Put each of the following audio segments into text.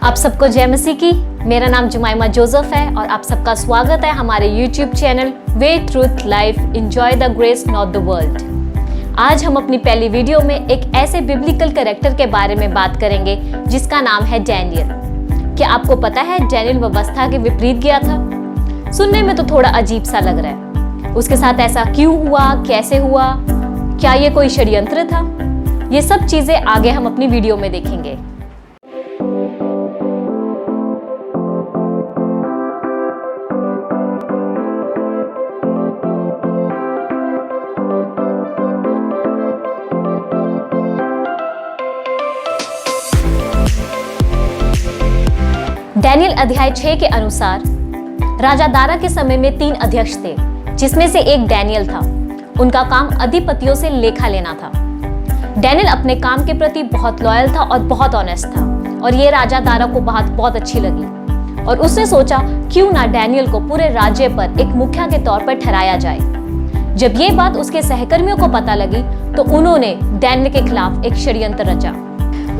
आप सबको जय मसीह की। मेरा नाम जुमाइमा जोसेफ है और आप सबका स्वागत है हमारे YouTube channel way truth life enjoy the grace not the world. आज हम अपनी पहली वीडियो में एक ऐसे बिब्लिकल कैरेक्टर के बारे में बात करेंगे जिसका नाम है डैनियल। क्या आपको पता है डैनियल व्यवस्था के विपरीत गया था? सुनने में तो थोड़ा अजीब सा लग रहा है। उसके साथ ऐसा क्यों हुआ, कैसे हुआ, क्या ये कोई षड्यंत्र था? ये सब चीजें आगे हम अपनी वीडियो में देखेंगे। डैनियल अध्याय 6 के अनुसार राजा दारा के समय में 3 अध्यक्ष थे, जिसमें से एक डैनियल था। उनका काम अधिपतियों से लेखा लेना था। डैनियल अपने काम के प्रति बहुत लॉयल था और बहुत ऑनेस्ट था, और ये राजा दारा को बात बहुत अच्छी लगी और उसने सोचा क्यों ना डैनियल को पूरे राज्य पर एक मुखिया के तौर पर ठहराया जाए। जब ये बात उसके सहकर्मियों को पता लगी तो उन्होंने डैनियल के खिलाफ एक षड्यंत्र रचा।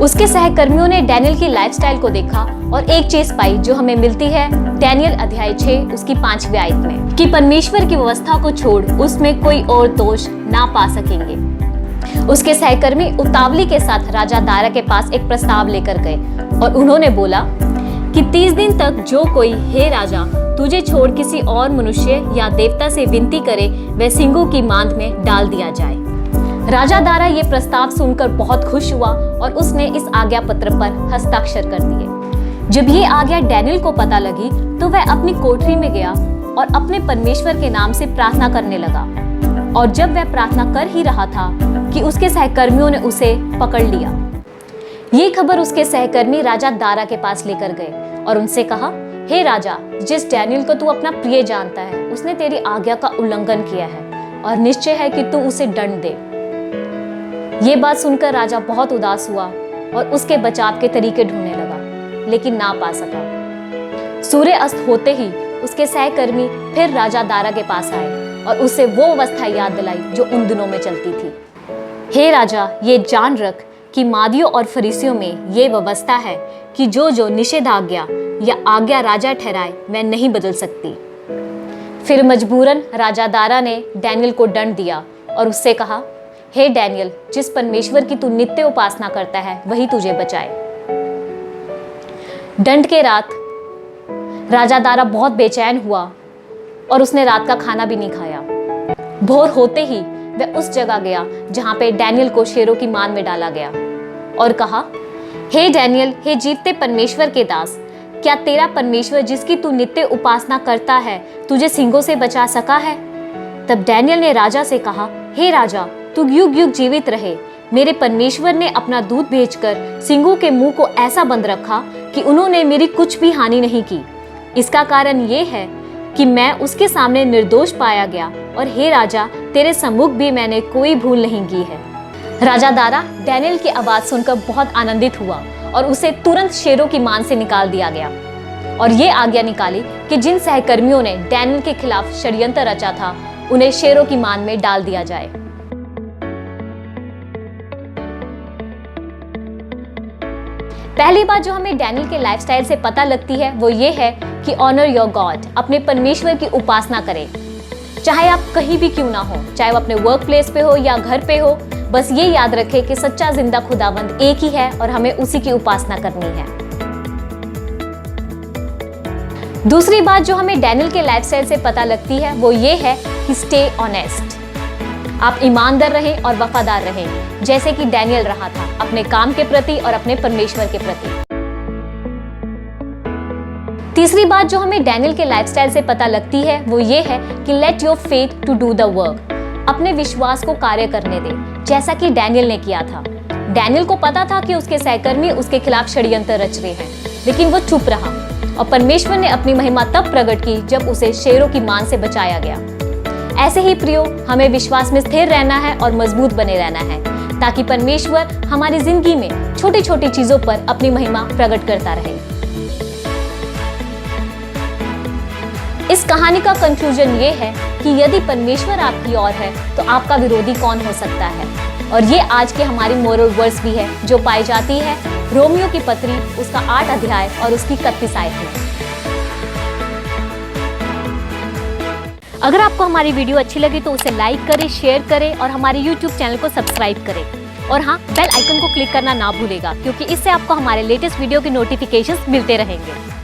उसके सहकर्मियों ने डैनियल की लाइफस्टाइल को देखा और एक चीज पाई जो हमें मिलती है डैनियल अध्याय 6 उसकी 5वीं आयत में, कि परमेश्वर की व्यवस्था को छोड़ उसमें कोई और दोष ना पा सकेंगे। उसके सहकर्मी उतावली के साथ राजा दारा के पास एक प्रस्ताव लेकर गए और उन्होंने बोला कि 30 दिन तक जो कोई हे राजा तुझे छोड़ किसी और मनुष्य या देवता से विनती करे वह सिंगों की मांद में डाल दिया जाए। राजा दारा ये प्रस्ताव सुनकर बहुत खुश हुआ और उसने इस आज्ञा पत्र पर हस्ताक्षर कर दिए। जब ये आज्ञा डैनियल को पता लगी तो वह अपनी कोठरी में गया और अपने परमेश्वर के नाम से प्रार्थना करने लगा। और जब वह प्रार्थना कर ही रहा था कि उसके सहकर्मियों ने उसे पकड़ लिया। ये खबर उसके सहकर्मी राजा दारा के पास लेकर गए और उनसे कहा, हे राजा, जिस डैनियल को तू अपना प्रिय जानता है उसने तेरी आज्ञा का उल्लंघन किया है और निश्चय है कि तू उसे दंड दे। ये बात सुनकर राजा बहुत उदास हुआ और उसके बचाव के तरीके ढूंढने लगा, लेकिन ना पा सका। सूर्य अस्त होते ही उसके सहकर्मी फिर राजा दारा के पास आए और उसे वो अवस्था याद दिलाई जो उन दिनों में चलती थी। हे राजा, ये जान रख कि मादियों और फरीसियों में ये व्यवस्था है कि जो निषेधाज्ञा या आज्ञा राजा ठहराए वह नहीं बदल सकती। फिर मजबूरन राजा दारा ने डैनियल को दंड दिया और उससे कहा, हे डैनियल, जिस परमेश्वर की तू नित्य उपासना करता है वही तुझे बचाए। दंड के रात राजा दारा बहुत बेचैन हुआ और उसने रात का खाना भी नहीं खाया। भोर होते ही वह उस जगह गया जहां पे डैनियल को शेरों की मान में डाला गया और कहा, हे डैनियल, हे जीवते परमेश्वर के दास, क्या तेरा परमेश्वर जिसकी तू नित्य उपासना करता है तुझे सिंगों से बचा सका है? तब डैनियल ने राजा से कहा, हे राजा, तू युग युग जीवित रहे। मेरे परमेश्वर ने अपना दूत भेजकर सिंगों के मुंह को ऐसा बंद रखा कि उन्होंने मेरी कुछ भी हानि नहीं की। इसका कारण ये है कि मैं उसके सामने निर्दोष पाया गया और हे राजा, तेरे सम्मुख भी मैंने कोई भूल नहीं की है। राजा दारा डैनियल की आवाज सुनकर बहुत आनंदित हुआ और उसे तुरंत शेरों की मान से निकाल दिया गया और ये आज्ञा निकाली कि जिन सहकर्मियों ने डैनियल के खिलाफ षड्यंत्र रचा था उन्हें शेरों की मान में डाल दिया जाए। पहली बात जो हमें डैनियल के लाइफस्टाइल से पता लगती है वो ये है कि ऑनर योर गॉड, अपने परमेश्वर की उपासना करें, चाहे आप कहीं भी क्यों ना हो, चाहे वो अपने वर्क प्लेस पे हो या घर पे हो। बस ये याद रखें कि सच्चा जिंदा खुदावंद एक ही है और हमें उसी की उपासना करनी है। दूसरी बात जो हमें डैनियल के लाइफस्टाइल से पता लगती है वो ये है कि स्टे ऑनेस्ट, आप ईमानदार रहें और वफादार रहें, जैसे कि डैनियल रहा था अपने काम के प्रति और अपने परमेश्वर के प्रति। तीसरी बात जो हमें डैनियल के लाइफस्टाइल से पता लगती है वो ये है कि let your faith to do the work, अपने विश्वास को कार्य करने दे, जैसा कि डैनियल ने किया था। डैनियल को पता था कि उसके सहकर्मी उसके खिलाफ षड्यंत्र रच रहे हैं, लेकिन वो चुप रहा और परमेश्वर ने अपनी महिमा तब प्रकट की जब उसे शेरों की मान से बचाया गया। ऐसे ही प्रियो, हमें विश्वास में स्थिर रहना है और मजबूत बने रहना है ताकि परमेश्वर हमारी जिंदगी में छोटी छोटी चीजों पर अपनी महिमा प्रकट करता रहे। इस कहानी का कंक्लूजन ये है कि यदि परमेश्वर आपकी ओर है तो आपका विरोधी कौन हो सकता है। और ये आज के हमारी मोरल वर्ड्स भी है जो पाई जाती है रोमियो की पत्री, उसका 8 अध्याय और उसकी 31 आयतें। अगर आपको हमारी वीडियो अच्छी लगी तो उसे लाइक करें, शेयर करें और हमारे YouTube चैनल को सब्सक्राइब करें। और हाँ, बेल आइकन को क्लिक करना ना भूलेगा, क्योंकि इससे आपको हमारे लेटेस्ट वीडियो के नोटिफिकेशंस मिलते रहेंगे।